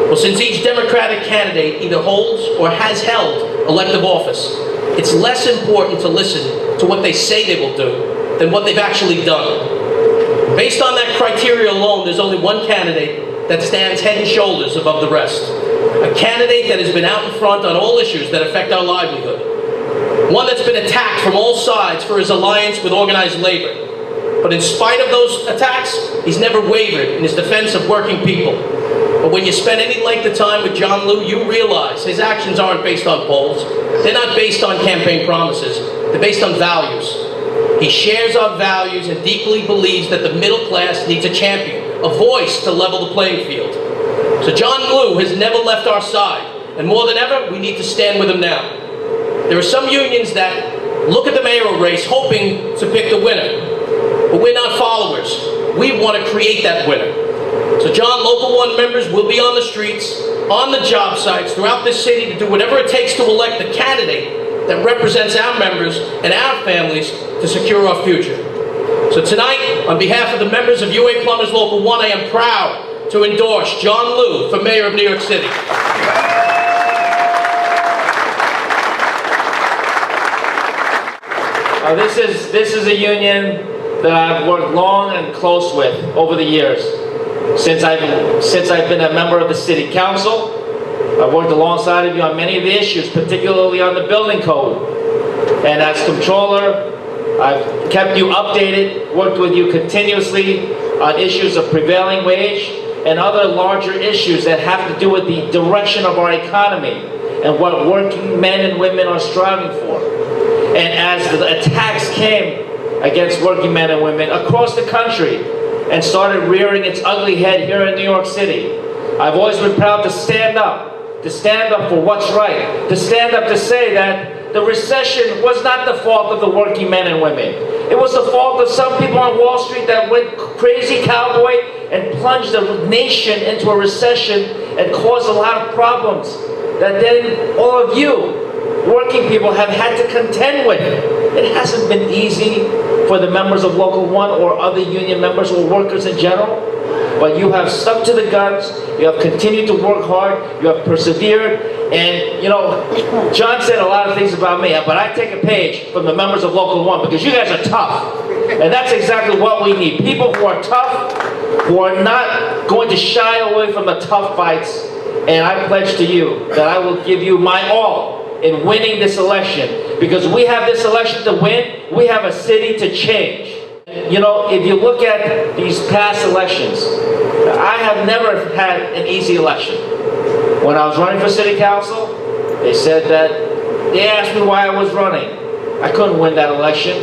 Well, since each Democratic candidate either holds or has held elective office, it's less important to listen to what they say they will do than what they've actually done. Based on that criteria alone, there's only one candidate that stands head and shoulders above the rest. A candidate that has been out in front on all issues that affect our livelihood. One that's been attacked from all sides for his alliance with organized labor. But in spite of those attacks, he's never wavered in his defense of working people. But when you spend any length of time with John Liu, you realize his actions aren't based on polls. They're not based on campaign promises. They're based on values. He shares our values and deeply believes that the middle class needs a champion, a voice to level the playing field. So John Liu has never left our side, and more than ever, we need to stand with him now. There are some unions that look at the mayoral race hoping to pick the winner, but we're not followers. We want to create that winner. So John, Local 1 members will be on the streets, on the job sites throughout this city to do whatever it takes to elect the candidate that represents our members and our families to secure our future. So tonight, on behalf of the members of UA Plumbers Local 1, I am proud to endorse John Liu for Mayor of New York City. This is a union that I've worked long and close with over the years. Since I've been a member of the City Council, I've worked alongside of you on many of the issues, particularly on the building code. And as controller, I've kept you updated, worked with you continuously on issues of prevailing wage and other larger issues that have to do with the direction of our economy and what working men and women are striving for. And as the attacks came against working men and women across the country and started rearing its ugly head here in New York City, I've always been proud to stand up for what's right, to stand up to say that the recession was not the fault of the working men and women. It was the fault of some people on Wall Street that went crazy cowboy and plunged the nation into a recession and caused a lot of problems that then all of you working people have had to contend with. It hasn't been easy for the members of Local 1 or other union members or workers in general, but you have stuck to the guns, you have continued to work hard, you have persevered, and you know, John said a lot of things about me, but I take a page from the members of Local 1 because you guys are tough, and that's exactly what we need. People who are tough, who are not going to shy away from the tough fights, and I pledge to you that I will give you my all in winning this election, because we have this election to win, we have a city to change. You know, if you look at these past elections, I have never had an easy election. When I was running for city council, they said that, they asked me why I was running. I couldn't win that election.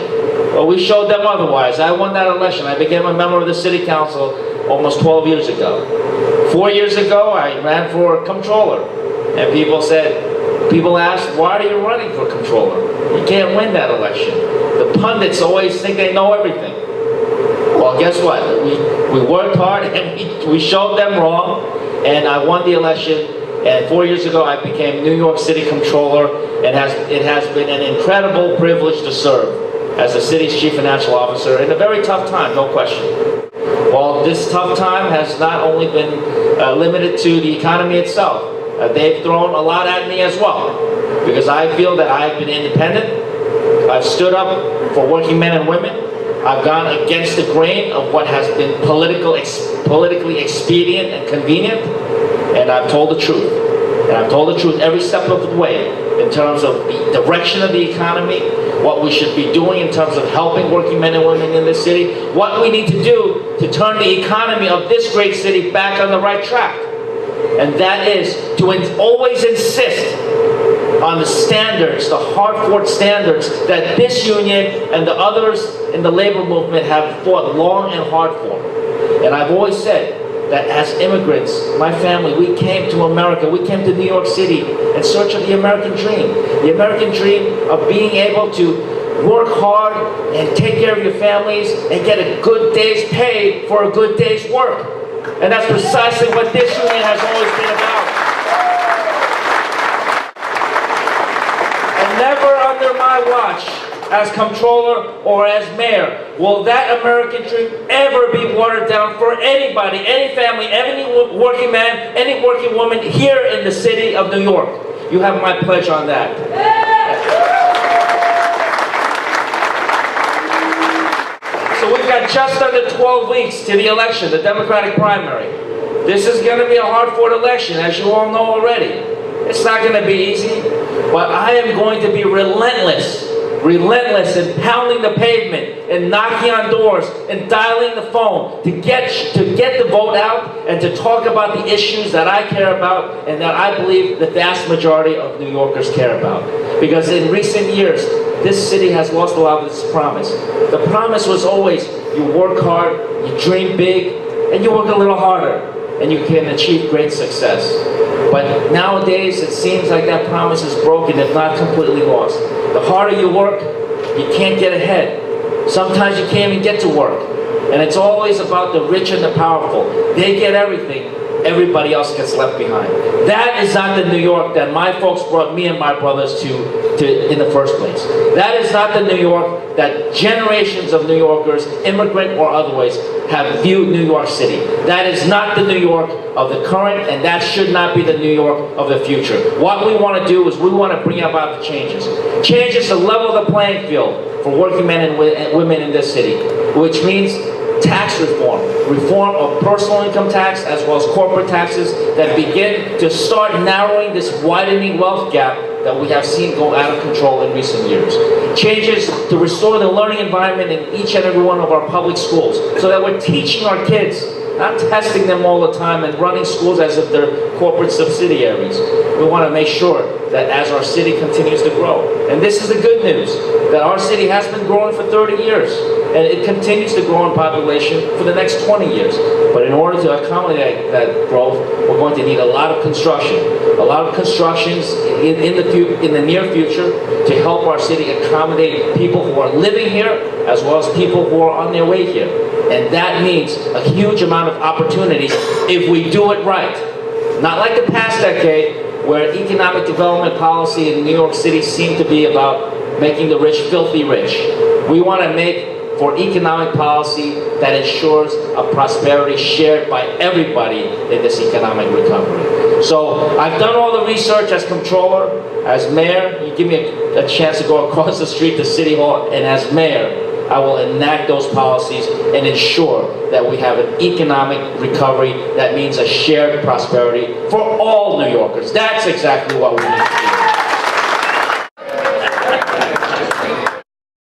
Well, we showed them otherwise. I won that election. I became a member of the city council almost 12 years ago. 4 years ago, I ran for comptroller, and people asked, why are you running for comptroller? You can't win that election. The pundits always think they know everything. Well, guess what? We worked hard and we showed them wrong, and I won the election. And 4 years ago, I became New York City Comptroller, and it has been an incredible privilege to serve as the city's Chief Financial Officer in a very tough time, no question. Well, this tough time has not only been limited to the economy itself. They've thrown a lot at me as well, because I feel that I've been independent. I've stood up for working men and women. I've gone against the grain of what has been politically expedient and convenient, and I've told the truth. And I've told the truth every step of the way in terms of the direction of the economy, what we should be doing in terms of helping working men and women in this city, what we need to do to turn the economy of this great city back on the right track. And that is to always insist on the standards, the hard-fought standards that this union and the others in the labor movement have fought long and hard for. And I've always said that as immigrants, my family, we came to America, we came to New York City in search of the American dream. The American dream of being able to work hard and take care of your families and get a good day's pay for a good day's work. And that's precisely what this union has always been about. And never under my watch, as comptroller or as mayor, will that American dream ever be be watered down for anybody, any family, any working man, any working woman here in the city of New York. You have my pledge on that. So we've got just under 12 weeks to the election, the Democratic primary. This is going to be a hard-fought election, as you all know already. It's not going to be easy, but I am going to be relentless in pounding the pavement and knocking on doors and dialing the phone to get the vote out and to talk about the issues that I care about and that I believe the vast majority of New Yorkers care about. Because in recent years, this city has lost a lot of its promise. The promise was always you work hard, you dream big, and you work a little harder, and you can achieve great success. But nowadays, it seems like that promise is broken, if not completely lost. The harder you work, you can't get ahead. Sometimes you can't even get to work. And it's always about the rich and the powerful. They get everything. Everybody else gets left behind. That is not the New York that my folks brought me and my brothers to in the first place. That is not the New York that generations of New Yorkers, immigrant or otherwise, have viewed New York City. That is not the New York of the current, and that should not be the New York of the future. What we want to do is we want to bring about the changes. Changes to level the playing field for working men and women in this city, which means tax reform. Reform of personal income tax as well as corporate taxes that begin to start narrowing this widening wealth gap that we have seen go out of control in recent years. Changes to restore the learning environment in each and every one of our public schools so that we're teaching our kids, not testing them all the time and running schools as if they're corporate subsidiaries. We want to make sure that as our city continues to grow, and this is the good news, that our city has been growing for 30 years, and it continues to grow in population for the next 20 years. But in order to accommodate that growth, we're going to need a lot of construction. A lot of constructions in the near future to help our city accommodate people who are living here as well as people who are on their way here. And that means a huge amount of opportunities if we do it right. Not like the past decade where economic development policy in New York City seemed to be about making the rich filthy rich. We want to make for economic policy that ensures a prosperity shared by everybody in this economic recovery. So I've done all the research as controller, as mayor. You give me a chance to go across the street to City Hall, and as mayor, I will enact those policies and ensure that we have an economic recovery that means a shared prosperity for all New Yorkers. That's exactly what we need to do.